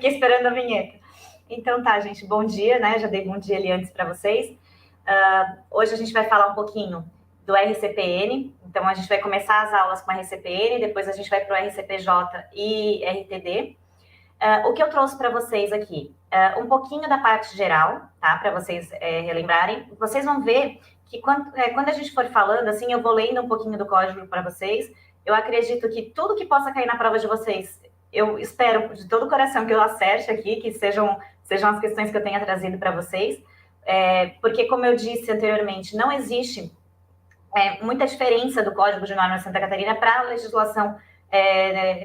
fiquei esperando a vinheta. Então tá, gente, bom dia, né? Já dei bom dia ali antes para vocês. Hoje a gente vai falar um pouquinho do RCPN, então a gente vai começar as aulas com RCPN, depois a gente vai para o RCPJ e RTD. O que eu trouxe para vocês aqui? Um pouquinho da parte geral, tá? Para vocês relembrarem. Vocês vão ver que quando a gente for falando, assim, eu vou lendo um pouquinho do código para vocês. Eu acredito que tudo que possa cair na prova de vocês, eu espero de todo o coração que eu acerte aqui, que sejam as questões que eu tenha trazido para vocês. Porque, como eu disse anteriormente, não existe muita diferença do Código de Normas de Santa Catarina para a legislação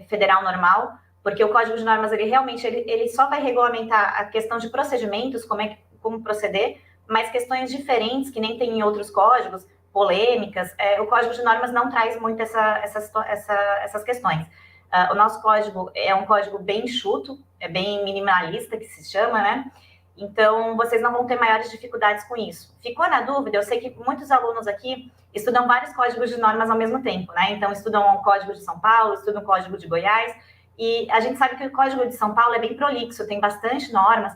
federal normal, porque o Código de Normas, ele só vai regulamentar a questão de procedimentos, como proceder, mas questões diferentes, que nem tem em outros códigos, polêmicas, o Código de Normas não traz muito essas questões. O nosso código é um código bem enxuto, é bem minimalista, que se chama, né? Então, vocês não vão ter maiores dificuldades com isso. Ficou na dúvida? Eu sei que muitos alunos aqui estudam vários códigos de normas ao mesmo tempo, né? Então, estudam o Código de São Paulo, estudam o Código de Goiás, e a gente sabe que o Código de São Paulo é bem prolixo, tem bastante normas,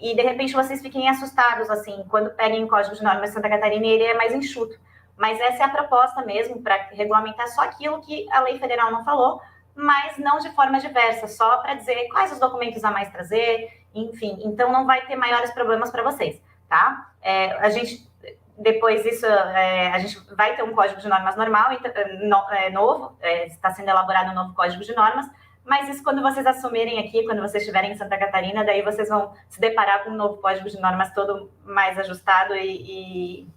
e de repente vocês fiquem assustados, assim, quando peguem o Código de Normas de Santa Catarina, ele é mais enxuto. Mas essa é a proposta mesmo, para regulamentar só aquilo que a lei federal não falou, mas não de forma diversa, só para dizer quais os documentos a mais trazer, enfim. Então, não vai ter maiores problemas para vocês, tá? Depois disso, a gente vai ter um Código de Normas normal, novo, está sendo elaborado um novo Código de Normas, mas isso quando vocês assumirem aqui, quando vocês estiverem em Santa Catarina, daí vocês vão se deparar com um novo Código de Normas todo mais ajustado e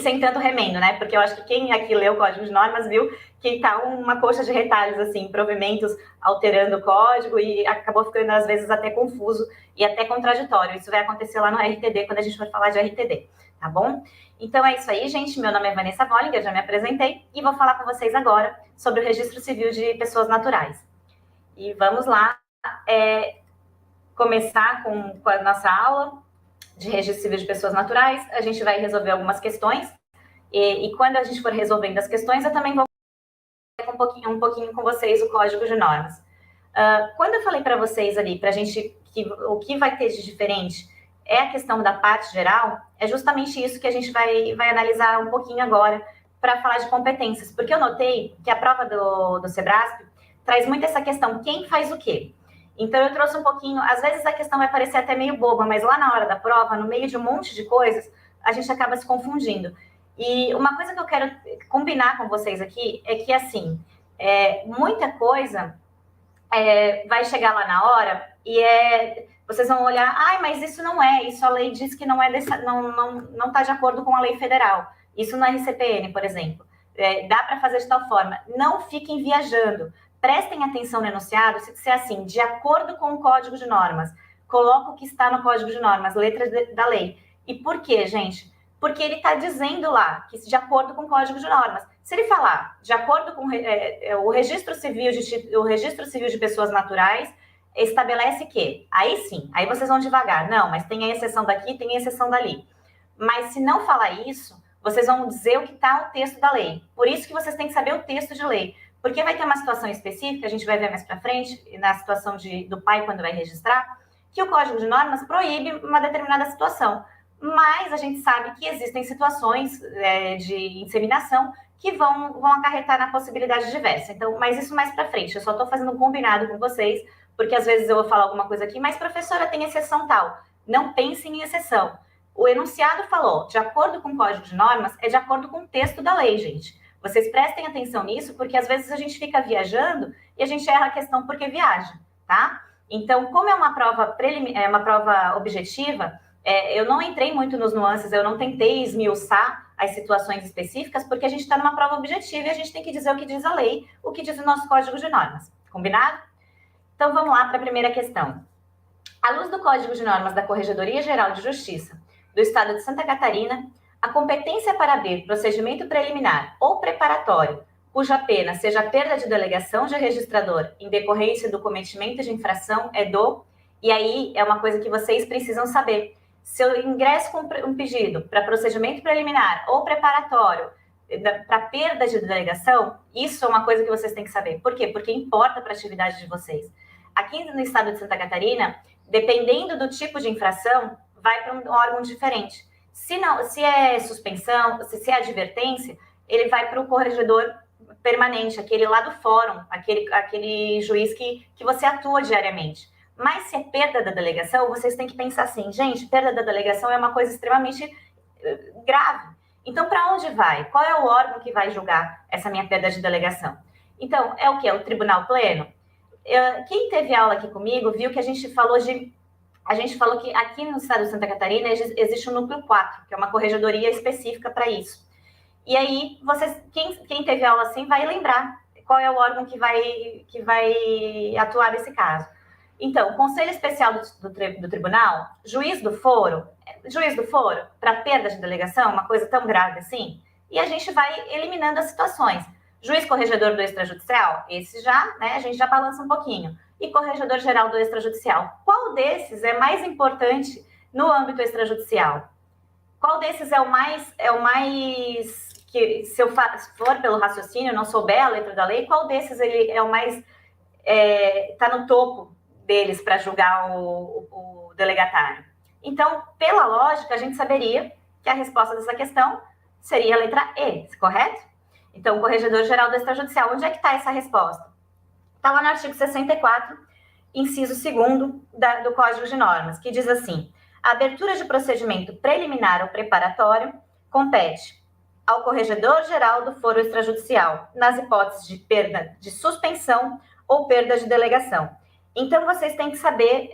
sem tanto remendo, né? Porque eu acho que quem aqui leu o Código de Normas viu que tá uma coxa de retalhos, assim, provimentos alterando o código e acabou ficando, às vezes, até confuso e até contraditório. Isso vai acontecer lá no RTD, quando a gente for falar de RTD, tá bom? Então é isso aí, gente. Meu nome é Vanessa Volling, eu já me apresentei e vou falar com vocês agora sobre o Registro Civil de Pessoas Naturais. E vamos lá começar com a nossa aula de Registro Civil de Pessoas Naturais. A gente vai resolver algumas questões e quando a gente for resolvendo as questões, eu também vou um pouquinho com vocês o Código de Normas. Quando eu falei para vocês ali, para a gente, o que vai ter de diferente é a questão da parte geral, é justamente isso que a gente vai analisar um pouquinho agora para falar de competências, porque eu notei que a prova do Sebrasp traz muito essa questão, quem faz o quê? Então, eu trouxe um pouquinho, às vezes a questão vai parecer até meio boba, mas lá na hora da prova, no meio de um monte de coisas, a gente acaba se confundindo. E uma coisa que eu quero combinar com vocês aqui é que, assim, muita coisa vai chegar lá na hora e vocês vão olhar, mas isso não isso a lei diz que não não está de acordo com a lei federal. Isso no RCPN, por exemplo. Dá para fazer de tal forma. Não fiquem viajando. Prestem atenção no enunciado, se disser assim, de acordo com o Código de Normas. Coloca o que está no Código de Normas, letra da lei. E por quê, gente? Porque ele está dizendo lá que de acordo com o Código de Normas. Se ele falar de acordo com o Registro Civil de Pessoas Naturais, estabelece que, aí sim, aí vocês vão devagar. Não, mas tem a exceção daqui, tem a exceção dali. Mas se não falar isso, vocês vão dizer o que está no texto da lei. Por isso que vocês têm que saber o texto de lei. Porque vai ter uma situação específica, a gente vai ver mais para frente, na situação do pai quando vai registrar, que o Código de Normas proíbe uma determinada situação. Mas a gente sabe que existem situações de inseminação que vão acarretar na possibilidade diversa. Então, mas isso mais para frente. Eu só estou fazendo um combinado com vocês, porque às vezes eu vou falar alguma coisa aqui, mas professora, tem exceção tal. Não pensem em exceção. O enunciado falou, de acordo com o Código de Normas, é de acordo com o texto da lei, gente. Vocês prestem atenção nisso, porque às vezes a gente fica viajando e a gente erra a questão porque viaja, tá? Então, como é uma prova uma prova objetiva, eu não entrei muito nos nuances, eu não tentei esmiuçar as situações específicas, porque a gente está numa prova objetiva e a gente tem que dizer o que diz a lei, o que diz o nosso Código de Normas. Combinado? Então, vamos lá para a primeira questão. À luz do Código de Normas da Corregedoria Geral de Justiça do Estado de Santa Catarina, a competência para abrir procedimento preliminar ou preparatório, cuja pena seja a perda de delegação de registrador em decorrência do cometimento de infração e aí é uma coisa que vocês precisam saber. Se eu ingresso com um pedido para procedimento preliminar ou preparatório para perda de delegação, isso é uma coisa que vocês têm que saber. Por quê? Porque importa para a atividade de vocês. Aqui no estado de Santa Catarina, dependendo do tipo de infração, vai para um órgão diferente. Se é suspensão, se é advertência, ele vai para o corregedor permanente, aquele lá do fórum, aquele juiz que você atua diariamente. Mas se é perda da delegação, vocês têm que pensar assim, gente, perda da delegação é uma coisa extremamente grave. Então, para onde vai? Qual é o órgão que vai julgar essa minha perda de delegação? Então, é o que? É o Tribunal Pleno? Quem teve aula aqui comigo viu que a gente falou que aqui no estado de Santa Catarina existe o Núcleo 4, que é uma corregedoria específica para isso. E aí, quem teve aula assim vai lembrar qual é o órgão que vai atuar nesse caso. Então, Conselho Especial do Tribunal, juiz do foro, para perda de delegação, uma coisa tão grave assim, e a gente vai eliminando as situações. Juiz corregedor do extrajudicial, esse já, né, a gente já balança um pouquinho. E corregedor geral do extrajudicial. Qual desses é mais importante no âmbito extrajudicial? Qual desses é o mais que, se eu for pelo raciocínio, não souber a letra da lei, qual desses ele é o mais está no topo deles para julgar o delegatário? Então, pela lógica, a gente saberia que a resposta dessa questão seria a letra E, correto? Então, o corregedor geral do extrajudicial, onde é que está essa resposta? Está lá no artigo 64, inciso 2º do Código de Normas, que diz assim: a abertura de procedimento preliminar ou preparatório compete ao corregedor geral do foro extrajudicial, nas hipóteses de perda de suspensão ou perda de delegação. Então, vocês têm que saber,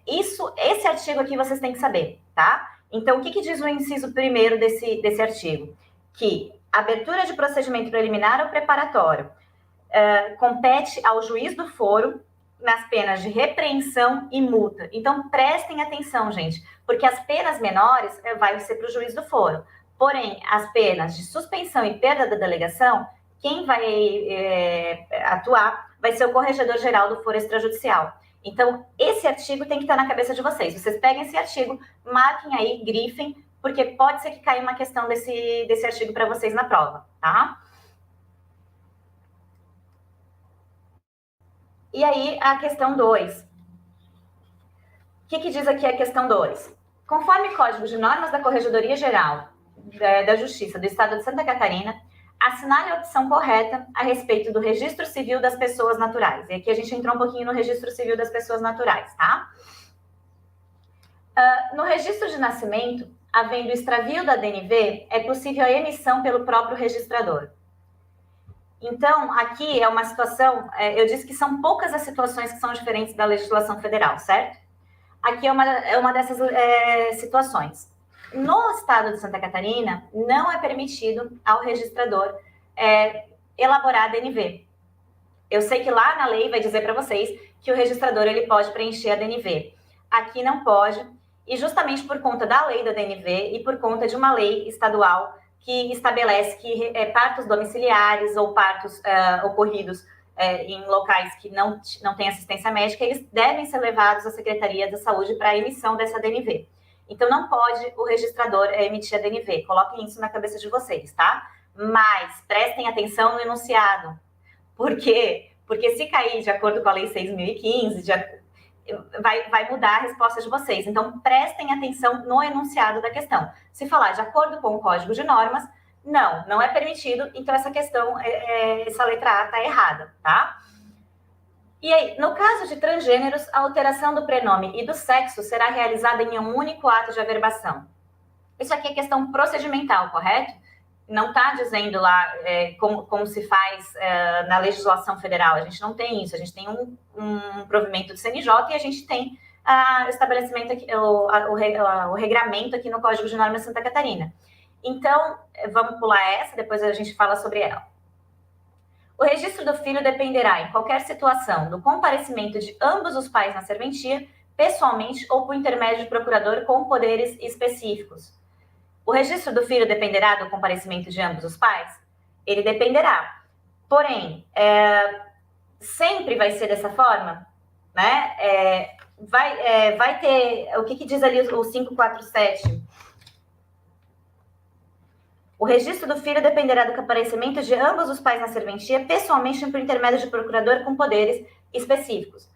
esse artigo aqui vocês têm que saber, tá? Então, o que diz o inciso 1º desse artigo? Que abertura de procedimento preliminar ou preparatório compete ao juiz do foro nas penas de repreensão e multa. Então, prestem atenção, gente, porque as penas menores vai ser para o juiz do foro. Porém, as penas de suspensão e perda da delegação, quem vai atuar vai ser o corregedor geral do foro extrajudicial. Então, esse artigo tem que estar na cabeça de vocês. Vocês peguem esse artigo, marquem aí, grifem, porque pode ser que caia uma questão desse artigo para vocês na prova, tá? E aí, a questão 2. O que diz aqui a questão 2? Conforme Código de Normas da Corregedoria Geral da Justiça do Estado de Santa Catarina, assinale a opção correta a respeito do registro civil das pessoas naturais. E aqui a gente entrou um pouquinho no registro civil das pessoas naturais, tá? No registro de nascimento, havendo extravio da DNV, é possível a emissão pelo próprio registrador. Então, aqui é uma situação, eu disse que são poucas as situações que são diferentes da legislação federal, certo? Aqui é uma dessas situações. No estado de Santa Catarina, não é permitido ao registrador elaborar a DNV. Eu sei que lá na lei vai dizer para vocês que o registrador ele pode preencher a DNV. Aqui não pode, e justamente por conta da lei da DNV e por conta de uma lei estadual que estabelece que partos domiciliares ou partos ocorridos em locais que não têm assistência médica, eles devem ser levados à Secretaria da Saúde para a emissão dessa DNV. Então, não pode o registrador emitir a DNV. Coloquem isso na cabeça de vocês, tá? Mas prestem atenção no enunciado. Por quê? Porque se cair de acordo com a Lei 6.015, vai mudar a resposta de vocês. Então, prestem atenção no enunciado da questão. Se falar de acordo com o Código de Normas, não é permitido. Então, essa questão, essa letra A está errada, tá? E aí, no caso de transgêneros, a alteração do prenome e do sexo será realizada em um único ato de averbação. Isso aqui é questão procedimental, correto? Não está dizendo lá como se faz na legislação federal. A gente não tem isso. A gente tem um provimento do CNJ e a gente tem o estabelecimento aqui, o regramento aqui no Código de Normas Santa Catarina. Então, vamos pular essa, depois a gente fala sobre ela. O registro do filho dependerá, em qualquer situação, do comparecimento de ambos os pais na serventia, pessoalmente ou por intermédio de procurador com poderes específicos. O registro do filho dependerá do comparecimento de ambos os pais? Ele dependerá. Porém, sempre vai ser dessa forma, né? Vai ter... O que diz ali o 547? O registro do filho dependerá do comparecimento de ambos os pais na serventia, pessoalmente por intermédio de procurador com poderes específicos.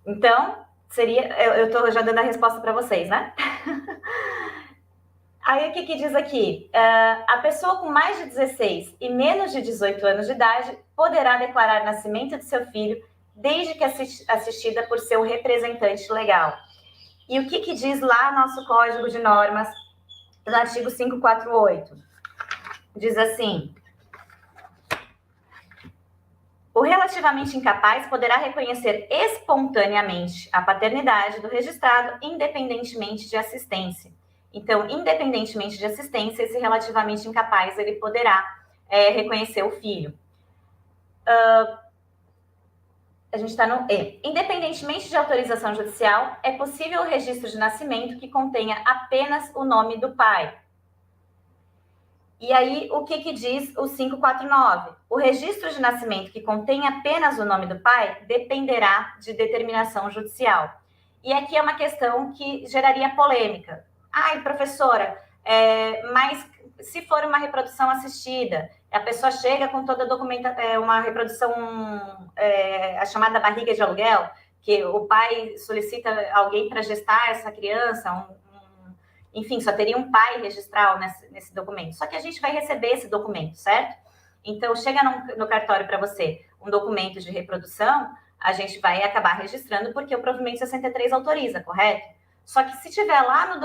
Então, eu estou já dando a resposta para vocês, né? Aí, o que diz aqui? A pessoa com mais de 16 e menos de 18 anos de idade poderá declarar nascimento de seu filho desde que assistida por seu representante legal. E o que diz lá nosso Código de Normas, no artigo 548? Diz assim: o relativamente incapaz poderá reconhecer espontaneamente a paternidade do registrado, independentemente de assistência. Então, independentemente de assistência, esse relativamente incapaz, ele poderá reconhecer o filho. A gente está no E. Independentemente de autorização judicial, é possível o registro de nascimento que contenha apenas o nome do pai. E aí, o que diz o 549? O registro de nascimento que contém apenas o nome do pai dependerá de determinação judicial. E aqui é uma questão que geraria polêmica. Ai, professora, mas se for uma reprodução assistida, a pessoa chega com toda a documentação, uma reprodução, a chamada barriga de aluguel, que o pai solicita alguém para gestar essa criança, enfim, só teria um pai registral nesse documento. Só que a gente vai receber esse documento, certo? Então, chega no cartório para você um documento de reprodução, a gente vai acabar registrando porque o provimento 63 autoriza, correto? Só que se tiver lá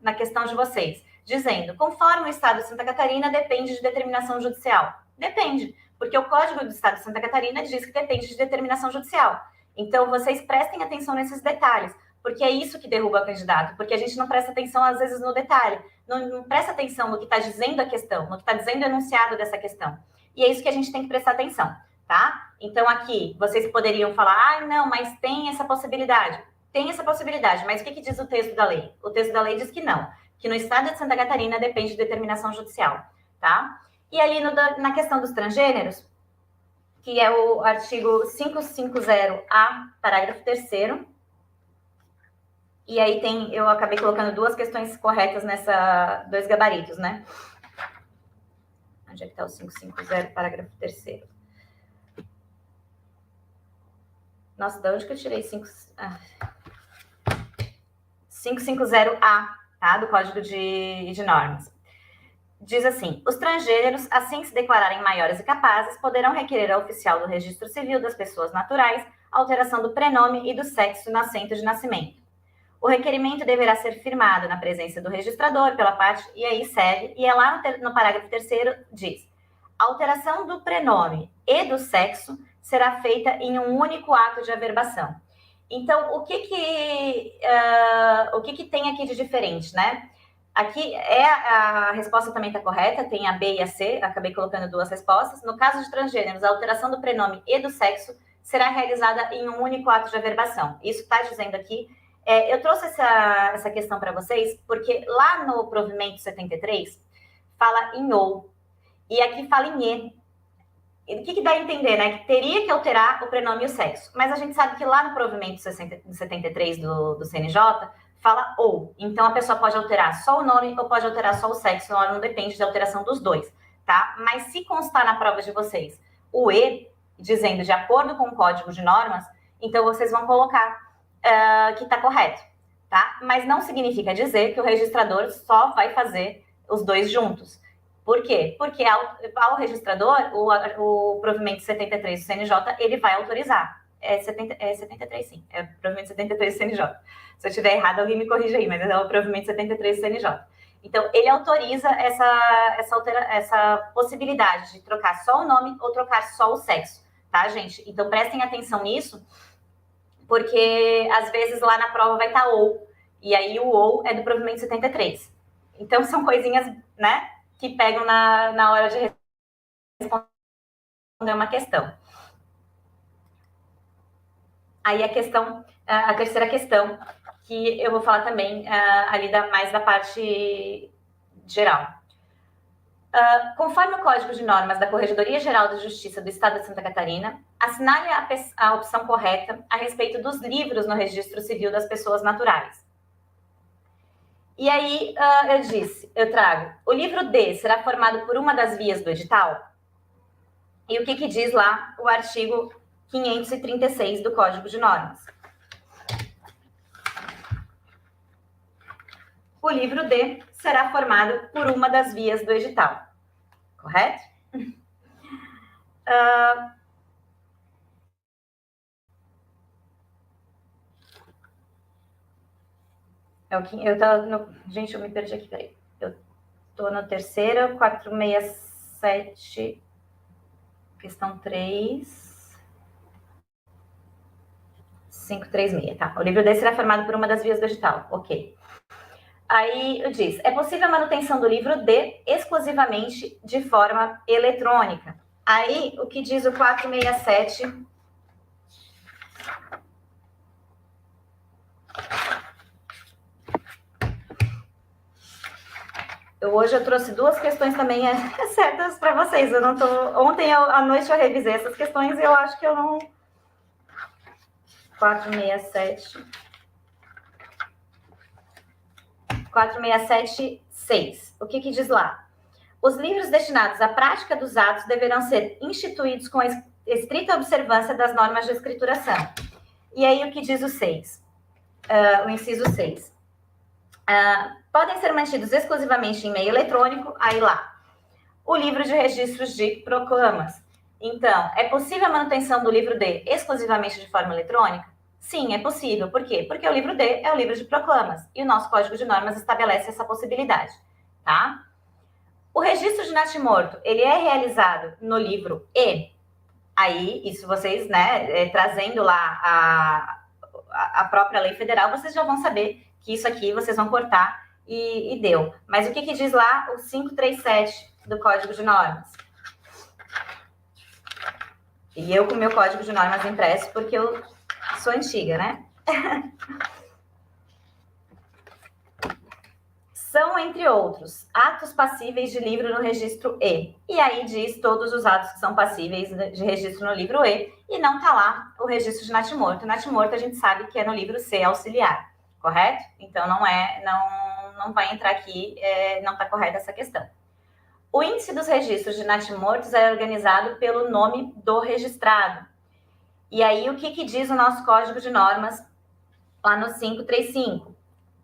na questão de vocês, dizendo, conforme o Estado de Santa Catarina depende de determinação judicial. Depende, porque o Código do Estado de Santa Catarina diz que depende de determinação judicial. Então, vocês prestem atenção nesses detalhes, porque é isso que derruba o candidato, porque a gente não presta atenção, às vezes, no detalhe, não presta atenção no que está dizendo a questão, no que está dizendo o enunciado dessa questão. E é isso que a gente tem que prestar atenção, tá? Então, aqui, vocês poderiam falar, não, mas tem essa possibilidade. Tem essa possibilidade, mas o que diz o texto da lei? O texto da lei diz que não, que no Estado de Santa Catarina depende de determinação judicial, tá? E ali na questão dos transgêneros, que é o artigo 550A, parágrafo 3º, e aí eu acabei colocando duas questões corretas dois gabaritos, né? Onde é que está o 550, parágrafo 3º? Nossa, de onde que eu tirei 550A, tá? Do Código de Normas. Diz assim: os transgêneros, assim se declararem maiores e capazes, poderão requerer ao oficial do Registro Civil das Pessoas Naturais a alteração do prenome e do sexo no assento de nascimento. O requerimento deverá ser firmado na presença do registrador pela parte, e aí segue, e é lá no parágrafo 3º, diz: a alteração do prenome e do sexo será feita em um único ato de averbação. Então, o que tem aqui de diferente, né? Aqui a resposta também está correta, tem a B e a C, acabei colocando duas respostas. No caso de transgêneros, a alteração do prenome e do sexo será realizada em um único ato de averbação. Isso está dizendo aqui. Eu trouxe essa questão para vocês, porque lá no provimento 73, fala em ou, e aqui fala em e. O que dá a entender, né? Que teria que alterar o prenome e o sexo. Mas a gente sabe que lá no provimento 73 do CNJ, fala ou. Então, a pessoa pode alterar só o nome ou pode alterar só o sexo, não depende da alteração dos dois, tá? Mas se constar na prova de vocês o e, dizendo de acordo com o Código de Normas, então vocês vão colocar que está correto, tá? Mas não significa dizer que o registrador só vai fazer os dois juntos. Por quê? Porque ao registrador, o provimento 73 do CNJ, ele vai autorizar. 73, sim. É o provimento 73 do CNJ. Se eu estiver errado, alguém me corrija aí, mas é o provimento 73 do CNJ. Então, ele autoriza essa possibilidade de trocar só o nome ou trocar só o sexo, tá, gente? Então, prestem atenção nisso, porque às vezes lá na prova vai estar ou, e aí o ou é do provimento 73. Então, são coisinhas, né, que pegam na hora de responder uma questão. Aí a terceira questão, que eu vou falar também ali mais da parte geral. Conforme o Código de Normas da Corregedoria Geral de Justiça do Estado de Santa Catarina, assinale a opção correta a respeito dos livros no Registro Civil das Pessoas Naturais. E aí eu trago, o livro D será formado por uma das vias do edital? E o que diz lá o artigo 536 do Código de Normas. O livro D será formado por uma das vias do edital, correto? Gente, eu me perdi aqui, peraí. Eu tô no terceiro, 467, questão 3, 536, tá? O livro D será formado por uma das vias do edital, ok. Aí diz, é possível a manutenção do livro D exclusivamente de forma eletrônica. Aí, o que diz o 467... Hoje eu trouxe duas questões também certas para vocês. Eu não tô... Ontem à noite eu revisei essas questões e eu acho que eu não... 467.6. O que diz lá? Os livros destinados à prática dos atos deverão ser instituídos com a estrita observância das normas de escrituração. E aí o que diz o 6? O inciso 6. Podem ser mantidos exclusivamente em meio eletrônico, aí lá. O livro de registros de proclamas. Então, é possível a manutenção do livro D exclusivamente de forma eletrônica? Sim, é possível. Por quê? Porque o livro D é o livro de proclamas e o nosso Código de Normas estabelece essa possibilidade, tá? O registro de natimorto, ele é realizado no livro E. Aí, isso vocês, né, trazendo lá a própria lei federal, vocês já vão saber que isso aqui vocês vão cortar e deu. Mas o que diz lá o 537 do Código de Normas? E eu com o meu Código de Normas impresso, porque eu sou antiga, né? São, entre outros, atos passíveis de livro no registro E. E aí diz todos os atos que são passíveis de registro no livro E, e não está lá o registro de natimorto. Natimorto a gente sabe que é no livro C, auxiliar, correto? Então não vai entrar aqui, não está correta essa questão. O índice dos registros de natimortos é organizado pelo nome do registrado. E aí o que diz o nosso Código de Normas lá no 535?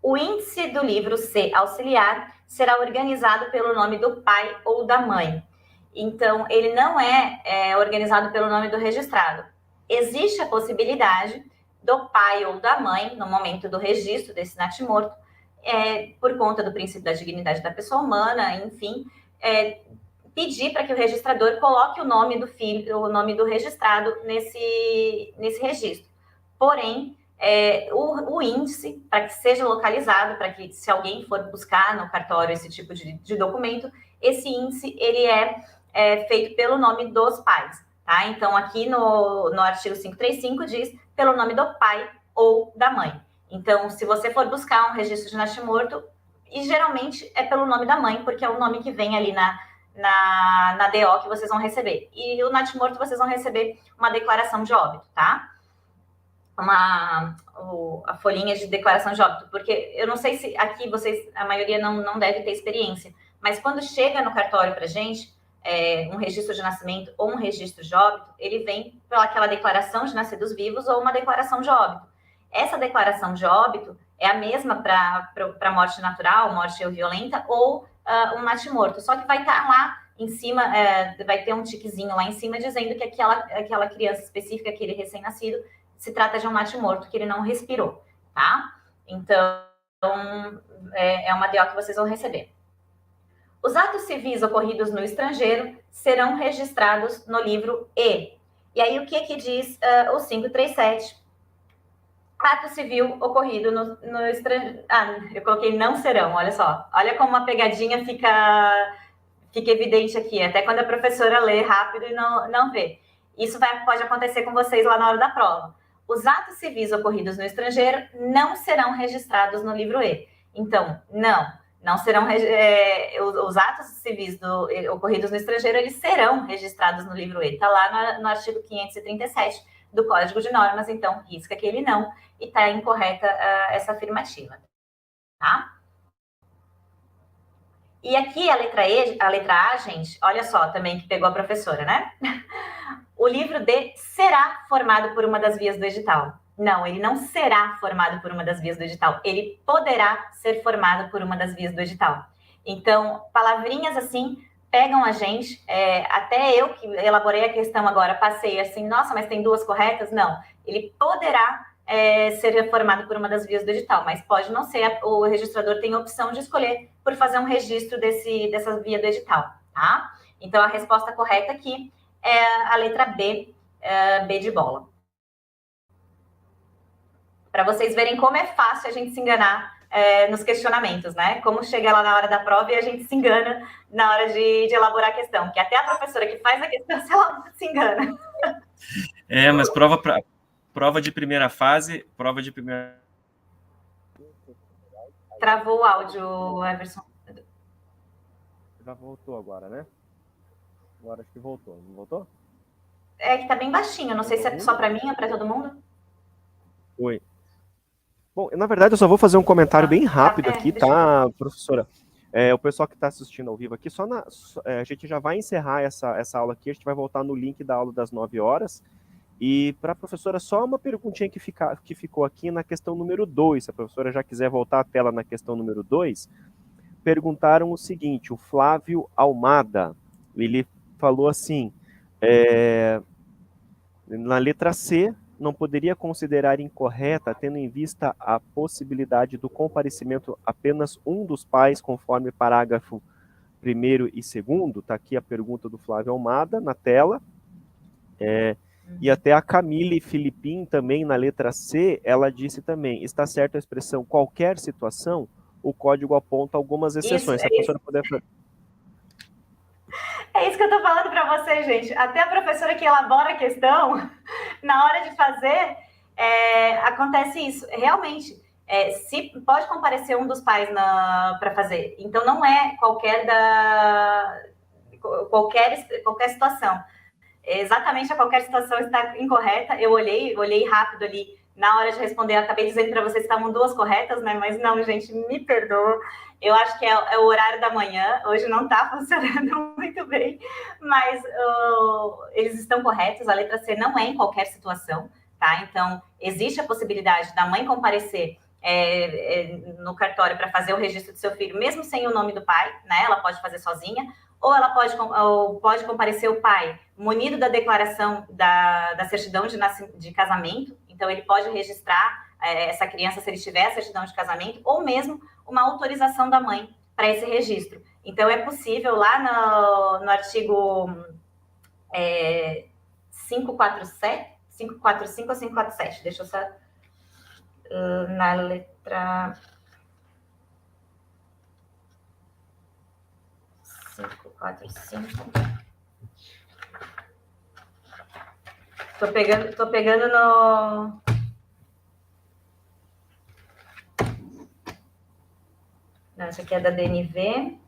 O índice do livro C auxiliar será organizado pelo nome do pai ou da mãe. Então, ele não é organizado pelo nome do registrado. Existe a possibilidade do pai ou da mãe, no momento do registro desse natimorto, por conta do princípio da dignidade da pessoa humana, enfim, pedir para que o registrador coloque o nome do filho, o nome do registrado nesse registro. Porém, o índice, para que seja localizado, para que se alguém for buscar no cartório esse tipo de documento, esse índice ele é feito pelo nome dos pais, tá? Então, aqui no artigo 535 diz pelo nome do pai ou da mãe. Então, se você for buscar um registro de natimorto, e geralmente é pelo nome da mãe, porque é o nome que vem ali na DO que vocês vão receber. E o natimorto vocês vão receber uma declaração de óbito, tá? A folhinha de declaração de óbito, porque eu não sei se aqui vocês, a maioria não deve ter experiência, mas quando chega no cartório pra gente, um registro de nascimento ou um registro de óbito, ele vem pelaquela declaração de nascidos vivos ou uma declaração de óbito. Essa declaração de óbito é a mesma para morte natural, morte violenta ou um natimorto, só que vai estar lá em cima, vai ter um tiquezinho lá em cima dizendo que aquela criança específica, aquele recém-nascido, se trata de um natimorto que ele não respirou, tá? Então, é uma DO que vocês vão receber. Os atos civis ocorridos no estrangeiro serão registrados no livro E. E aí, o que diz o 537? Ato civil ocorrido no estrangeiro... eu coloquei não serão, olha só. Olha como uma pegadinha fica evidente aqui, até quando a professora lê rápido e não vê. Isso pode acontecer com vocês lá na hora da prova. Os atos civis ocorridos no estrangeiro não serão registrados no livro E. Então, não serão... os atos civis ocorridos no estrangeiro, eles serão registrados no livro E. Está lá no artigo 537 do Código de Normas, então risca aquele não, e está incorreta essa afirmativa, tá? E aqui a letra A, gente, olha só também que pegou a professora, né? o livro D será formado por uma das vias do edital. Não, ele não será formado por uma das vias do edital. Ele poderá ser formado por uma das vias do edital. Então, palavrinhas assim pegam a gente. Até eu que elaborei a questão agora, passei assim, nossa, mas tem duas corretas? Não, ele poderá ser reformado por uma das vias do edital, mas pode não ser. O registrador tem a opção de escolher por fazer um registro dessa via do edital, tá? Então, a resposta correta aqui é a letra B, B de bola. Para vocês verem como é fácil a gente se enganar nos questionamentos, né? Como chega lá na hora da prova e a gente se engana na hora de elaborar a questão, que até a professora que faz a questão, ela se engana. Mas prova de primeira fase, prova de primeira... Travou o áudio, Everson. Já voltou agora, né? Agora acho que voltou. Não voltou? É que tá bem baixinho, não sei se é só para mim ou para todo mundo. Oi. Bom, na verdade eu só vou fazer um comentário bem rápido aqui, tá, professora? O pessoal que está assistindo ao vivo aqui, a gente já vai encerrar essa aula aqui, a gente vai voltar no link da aula das 9 horas. E para a professora, só uma perguntinha que ficou aqui na questão número 2, se a professora já quiser voltar à tela na questão número 2, perguntaram o seguinte, o Flávio Almada, ele falou assim, na letra C, não poderia considerar incorreta, tendo em vista a possibilidade do comparecimento apenas um dos pais, conforme parágrafo 1º e 2º, está aqui a pergunta do Flávio Almada na tela, e até a Camille Filipim também, na letra C, ela disse também, está certa a expressão qualquer situação, o código aponta algumas exceções. Se a professora puder... É isso que eu estou falando para vocês, gente. Até a professora que elabora a questão, na hora de fazer, acontece isso. Realmente, se pode comparecer um dos pais para fazer. Então, não é qualquer situação. Exatamente a qualquer situação está incorreta. Eu olhei rápido ali na hora de responder. Eu acabei dizendo para vocês que estavam duas corretas, né? Mas não, gente, me perdoa. Eu acho que é o horário da manhã. Hoje não está funcionando muito bem, mas eles estão corretos. A letra C não é em qualquer situação, tá? Então, existe a possibilidade da mãe comparecer no cartório para fazer o registro do seu filho, mesmo sem o nome do pai, né? Ela pode fazer sozinha. Ou ela pode comparecer o pai munido da declaração da certidão de casamento, então ele pode registrar essa criança se ele tiver a certidão de casamento, ou mesmo uma autorização da mãe para esse registro. Então é possível lá no artigo 545 ou 547, deixa eu só na letra 545. Tô pegando no... Não, essa aqui é da DNV.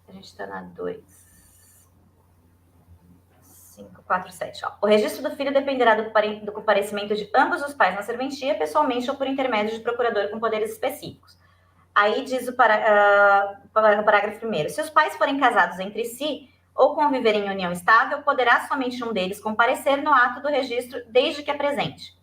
A gente está na 2. 547. Ó. O registro do filho dependerá do comparecimento de ambos os pais na serventia, pessoalmente ou por intermédio de procurador com poderes específicos. Aí diz o parágrafo 1º. Se os pais forem casados entre si ou conviverem em união estável, poderá somente um deles comparecer no ato do registro, desde que apresente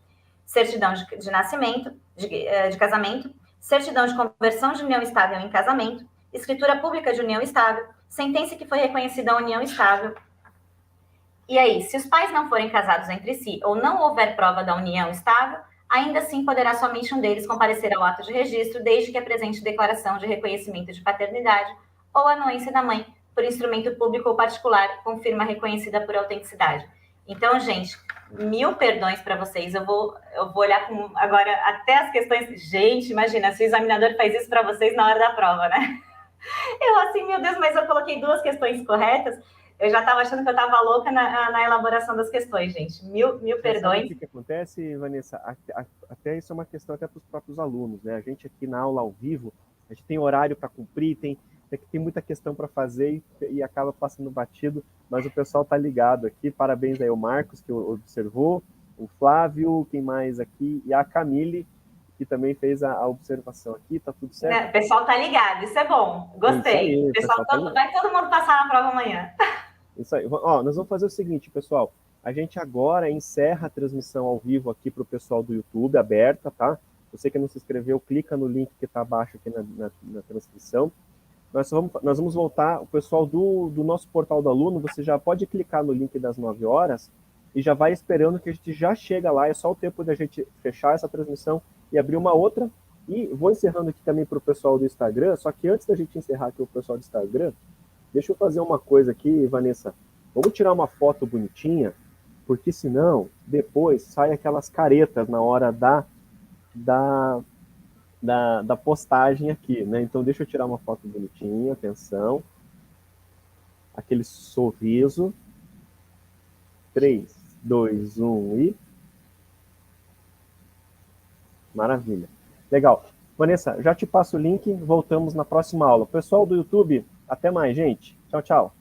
certidão de nascimento, de casamento, certidão de conversão de união estável em casamento, escritura pública de união estável, sentença que foi reconhecida a união estável. E aí, se os pais não forem casados entre si ou não houver prova da união estável, ainda assim poderá somente um deles comparecer ao ato de registro, desde que apresente declaração de reconhecimento de paternidade ou anuência da mãe, por instrumento público ou particular, com firma reconhecida por autenticidade. Então, gente, 1000 perdões para vocês. Eu vou olhar agora até as questões. Gente, imagina, se o examinador faz isso para vocês na hora da prova, né? Eu assim, meu Deus, mas eu coloquei 2 questões corretas. Eu já estava achando que eu estava louca na elaboração das questões, gente. Mil perdões. Sabe o que acontece, Vanessa? Até isso é uma questão até para os próprios alunos, né? A gente aqui na aula ao vivo, a gente tem horário para cumprir, tem muita questão para fazer e acaba passando batido, mas o pessoal está ligado aqui. Parabéns aí ao Marcos, que observou, o Flávio, quem mais aqui, e a Camille, que também fez a observação aqui, tá tudo certo? O pessoal tá ligado, isso é bom, gostei. Aí, vai todo mundo passar na prova amanhã. Isso aí. Ó, nós vamos fazer o seguinte, pessoal. A gente agora encerra a transmissão ao vivo aqui para o pessoal do YouTube, aberta, tá? Você que não se inscreveu, clica no link que está abaixo aqui na transcrição. Nós vamos voltar, o pessoal do nosso portal do aluno, você já pode clicar no link das 9 horas e já vai esperando que a gente já chega lá, é só o tempo da gente fechar essa transmissão e abrir uma outra. E vou encerrando aqui também para o pessoal do Instagram, só que antes da gente encerrar aqui o pessoal do Instagram, deixa eu fazer uma coisa aqui, Vanessa. Vamos tirar uma foto bonitinha, porque senão depois sai aquelas caretas na hora da postagem aqui, né? Então deixa eu tirar uma foto bonitinha, atenção. Aquele sorriso. 3, 2, 1 e... Maravilha. Legal. Vanessa, já te passo o link, voltamos na próxima aula. Pessoal do YouTube, até mais, gente. Tchau, tchau.